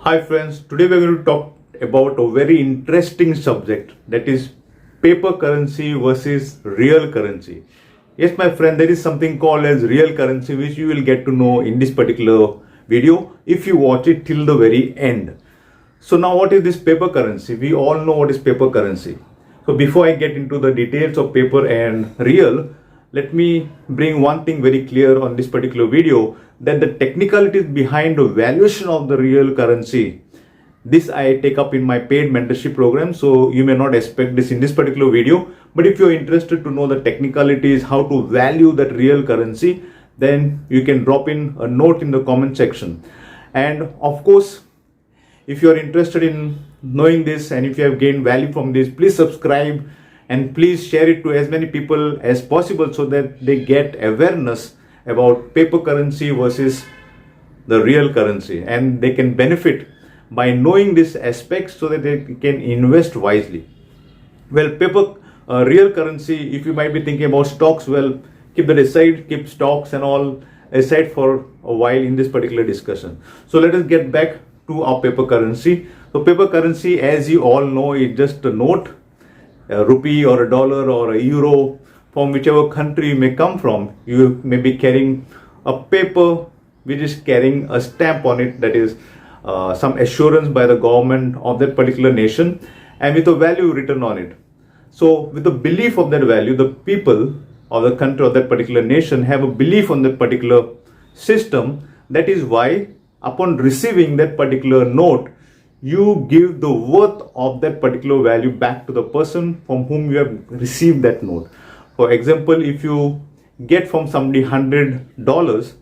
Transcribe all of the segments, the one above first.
Hi friends, today we're going to talk about a very interesting subject, that is paper currency versus real currency. Yes my friend, there is something called as real currency which you will get to know in this particular video if you watch it till the very end. So now what is this paper currency? We all know what is paper currency. So before I get into the details of paper and real, let me bring one thing very clear on this particular video, that the technicalities behind the valuation of the real currency, this I take up in my paid mentorship program, so you may not expect this in this particular video. But if you're interested to know the technicalities, how to value that real currency, then you can drop in a note in the comment section. And of course, if you're interested in knowing this and if you have gained value from this, please subscribe and please share it to as many people as possible so that they get awareness about paper currency versus the real currency, and they can benefit by knowing this aspect so that they can invest wisely. Well, real currency, if you might be thinking about stocks, well, keep that aside, keep stocks and all aside for a while in this particular discussion. So let us get back to our paper currency. So paper currency, as you all know, is just a note, a rupee or a dollar or a euro, from whichever country you may come from. You may be carrying a paper which is carrying a stamp on it, that is some assurance by the government of that particular nation, and with a value written on it. So with the belief of that value, the people of the country of that particular nation have a belief on that particular system. That is why upon receiving that particular note, you give the worth of that particular value back to the person from whom you have received that note. For example, if you get from somebody $100,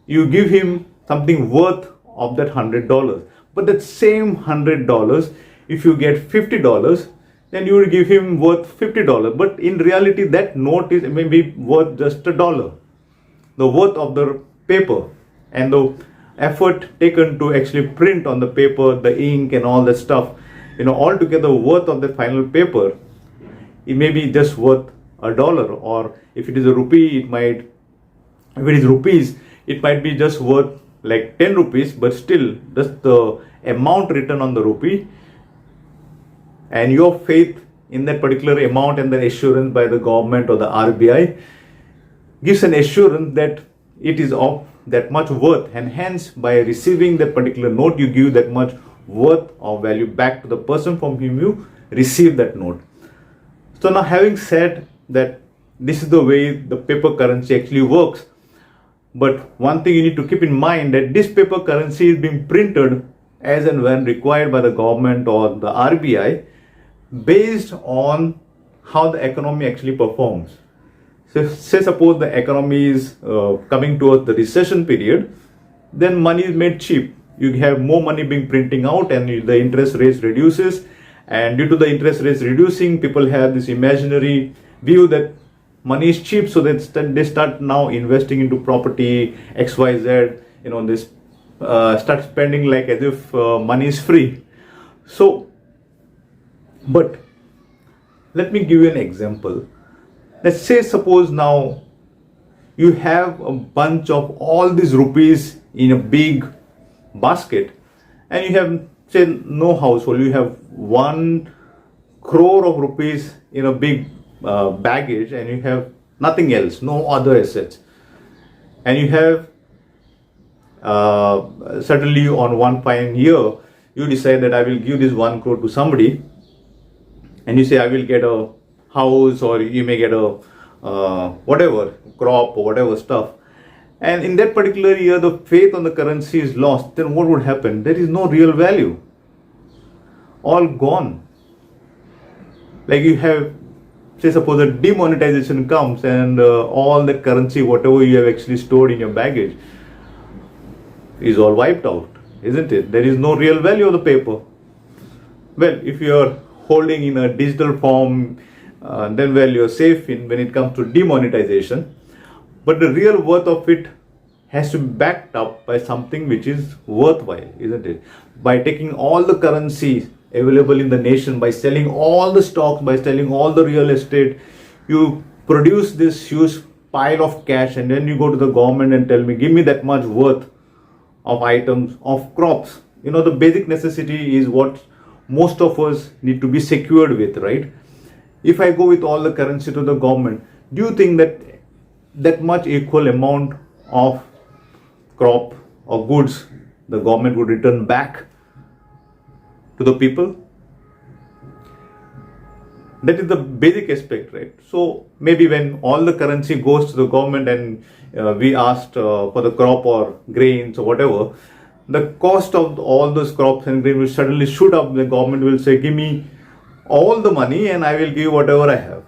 you give him something worth of that $100. But that same $100, if you get $50, then you will give him worth $50. But in reality, that note is maybe worth just $1. The worth of the paper and the effort taken to actually print on the paper, the ink and all that stuff, altogether worth of the final paper, it may be just worth $1. Or if it is a rupee, if it is rupees, it might be just worth like 10 rupees, but still just the amount written on the rupee and your faith in that particular amount and the assurance by the government or the RBI gives an assurance that it is of that much worth, and hence by receiving that particular note, you give that much worth or value back to the person from whom you receive that note. So now, having said that this is the way the paper currency actually works, but one thing you need to keep in mind, that this paper currency is being printed as and when required by the government or the RBI based on how the economy actually performs. So say suppose the economy is coming towards the recession period, then money is made cheap. You have more money being printing out and the interest rates reduces, and due to the interest rates reducing, people have this imaginary view that money is cheap, so that they start now investing into property XYZ, this start spending like as if money is free. So, but let me give you an example. Let's say suppose now you have a bunch of all these rupees in a big basket, and you have, say, no household, you have 1 crore of rupees in a big baggage, and you have nothing else, no other assets, and you have certainly on one fine year you decide that I will give this 1 crore to somebody, and you say I will get a house, or you may get a whatever crop or whatever stuff, and in that particular year the faith on the currency is lost. Then what would happen? There is no real value, all gone. Like you have, say suppose a demonetization comes and all that currency, whatever you have actually stored in your baggage, is all wiped out, isn't it? There is no real value of the paper. Well, if you are holding in a digital form, then well, you're safe when it comes to demonetization. But the real worth of it has to be backed up by something which is worthwhile, isn't it? By taking all the currency available in the nation, by selling all the stocks, by selling all the real estate, you produce this huge pile of cash, and then you go to the government and tell me, give me that much worth of items, of crops, the basic necessity is what most of us need to be secured with, right? If I go with all the currency to the government, do you think that that much equal amount of crop or goods the government would return back to the people? That is the basic aspect, right? So maybe when all the currency goes to the government and we asked for the crop or grains or whatever, the cost of all those crops and grains will suddenly shoot up. The government will say, give me all the money and I will give you whatever I have.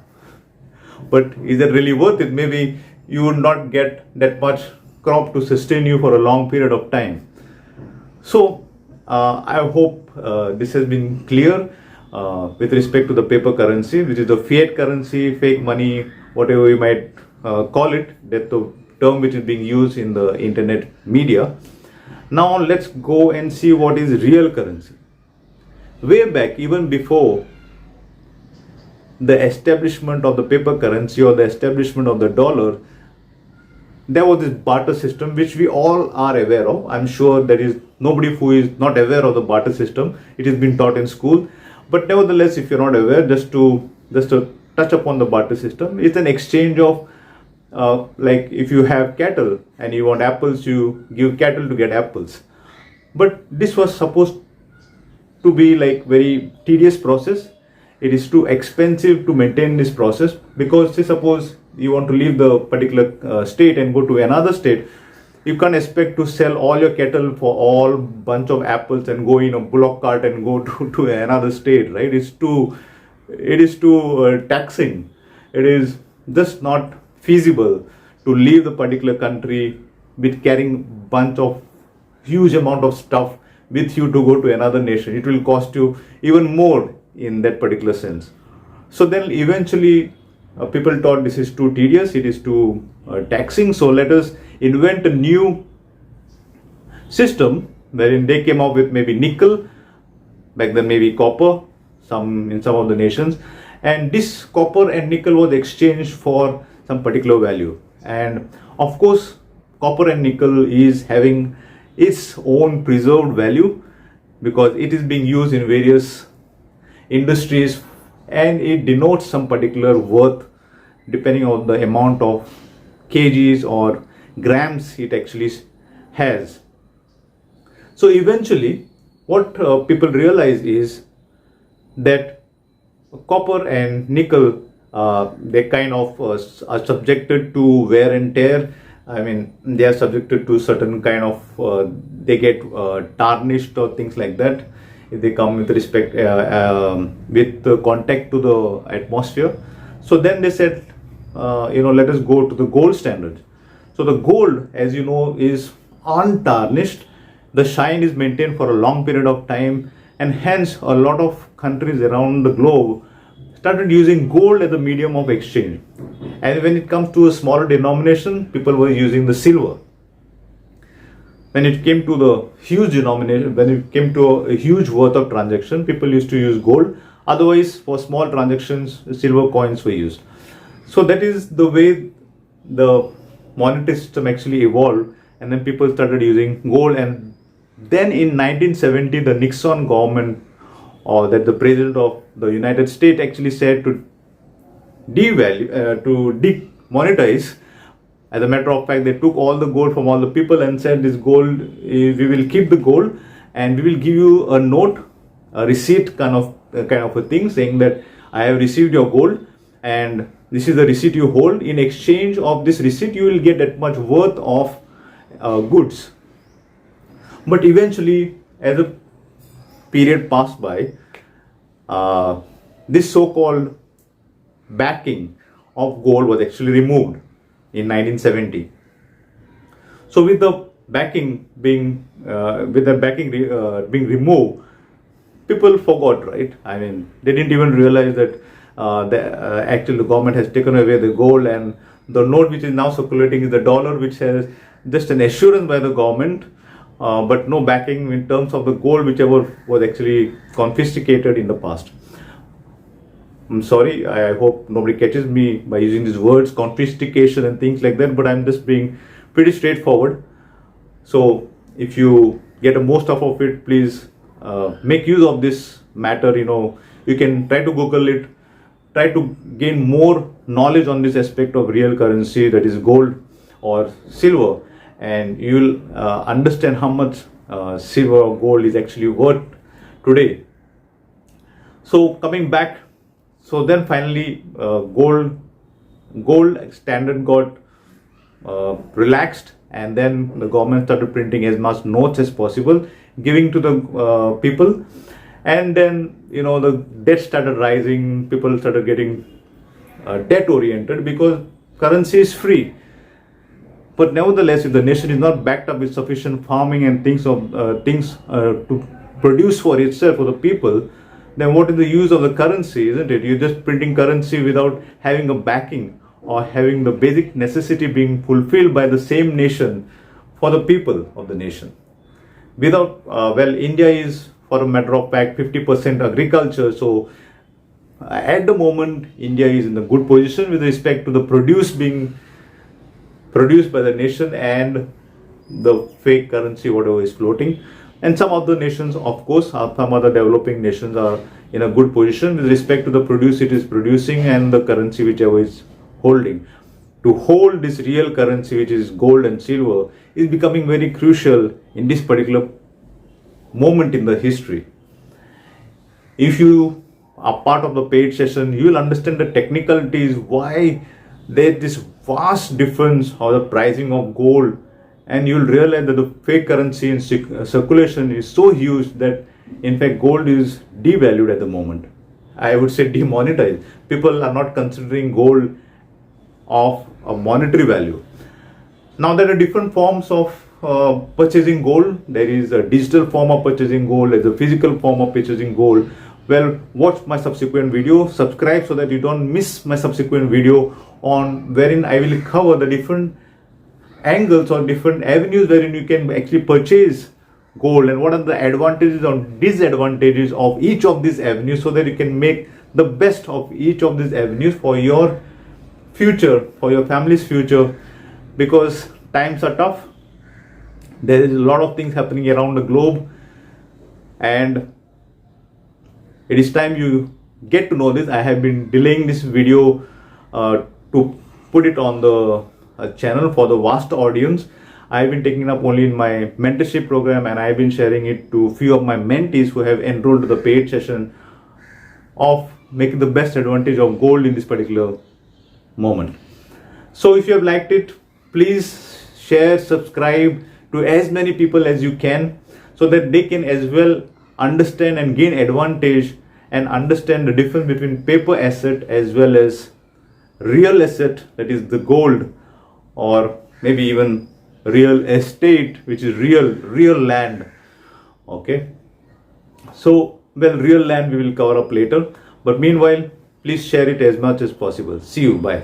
But is that really worth it? Maybe you would not get that much crop to sustain you for a long period of time. So I hope this has been clear with respect to the paper currency, which is the fiat currency, fake money, whatever you might call it. That's the term which is being used in the internet media. Now let's go and see what is real currency. Way back, even before the establishment of the paper currency or the establishment of the dollar, there was this barter system which we all are aware of. I'm sure there is nobody who is not aware of the barter system. It has been taught in school. But nevertheless, if you're not aware, just to touch upon the barter system, it's an exchange of like if you have cattle and you want apples, you give cattle to get apples. But this was supposed to be like very tedious process. It is too expensive to maintain this process, because say suppose you want to leave the particular state and go to another state, you can't expect to sell all your cattle for all bunch of apples and go in a bullock cart and go to another state, right? It is too taxing. It is just not feasible to leave the particular country with carrying bunch of huge amount of stuff with you to go to another nation. It will cost you even more in that particular sense. So then eventually people thought this is too tedious, it is too taxing, so let us invent a new system wherein they came up with maybe nickel, back then maybe copper, in some of the nations, and this copper and nickel was exchanged for some particular value. And of course copper and nickel is having its own preserved value because it is being used in various industries and it denotes some particular worth depending on the amount of kgs or grams it actually has. So eventually what people realize is that copper and nickel they kind of are subjected to wear and tear. I mean, they are subjected to certain kind of they get tarnished or things like that if they come with respect with contact to the atmosphere. So then they said, let us go to the gold standard. So the gold, as you know, is untarnished. The shine is maintained for a long period of time, and hence a lot of countries around the globe started using gold as a medium of exchange. And when it comes to a smaller denomination, people were using the silver. When it came to the huge denomination, when it came to a huge worth of transaction, people used to use gold. Otherwise, for small transactions, silver coins were used. So that is the way the monetary system actually evolved, and then people started using gold. And then in 1970, the Nixon government, or that the president of the United States actually said to devalue, to demonetize. As a matter of fact, they took all the gold from all the people and said, this gold, we will keep the gold and we will give you a note, a receipt kind of a thing, saying that I have received your gold and this is the receipt you hold. In exchange of this receipt, you will get that much worth of goods. But eventually, as a period passed by, this so-called backing of gold was actually removed in 1970. So with the backing being being removed, people forgot, right? I mean, they didn't even realize that actually the government has taken away the gold, and the note which is now circulating is the dollar, which has just an assurance by the government, but no backing in terms of the gold whichever was actually confiscated in the past. I'm sorry, I hope nobody catches me by using these words, confiscation and things like that, but I'm just being pretty straightforward. So if you get the most of it. Please make use of this matter. You can try to Google it, try to gain more knowledge on this aspect of real currency, that is gold or silver, and you will understand how much silver or gold is actually worth today. So coming back, so then finally gold standard got relaxed, and then the government started printing as much notes as possible, giving to the people, and then the debt started rising. People started getting debt oriented because currency is free. But nevertheless, if the nation is not backed up with sufficient farming and things to produce for itself, for the people, then what is the use of the currency, isn't it? You're just printing currency without having a backing or having the basic necessity being fulfilled by the same nation for the people of the nation. Without, India is, for a matter of fact, 50% agriculture. So at the moment, India is in a good position with respect to the produce being produced by the nation and the fake currency, whatever is floating. And some of the nations, of course, some other developing nations are in a good position with respect to the produce it is producing and the currency whichever is holding. To hold this real currency, which is gold and silver, is becoming very crucial in this particular moment in the history. If you are part of the paid session, you will understand the technicalities, why there is this vast difference of the pricing of gold, and you will realize that the fake currency in circulation is so huge that in fact gold is devalued at the moment. I would say demonetized. People are not considering gold of a monetary value. Now there are different forms of purchasing gold. There is a digital form of purchasing gold, there's a physical form of purchasing gold. Well, watch my subsequent video, subscribe so that you don't miss my subsequent video on wherein I will cover the different angles or different avenues wherein you can actually purchase gold and what are the advantages or disadvantages of each of these avenues, so that you can make the best of each of these avenues for your future, for your family's future, because times are tough. There is a lot of things happening around the globe, and it is time you get to know this. I have been delaying this video to put it on the channel for the vast audience. I've been taking it up only in my mentorship program, and I've been sharing it to a few of my mentees who have enrolled to the paid session of making the best advantage of gold in this particular moment. So if you have liked it, please share, subscribe to as many people as you can, so that they can as well understand and gain advantage and understand the difference between paper asset as well as real asset, that is the gold, or maybe even real estate, which is real land. Okay, so real land we will cover up later, but meanwhile please share it as much as possible. See you, bye.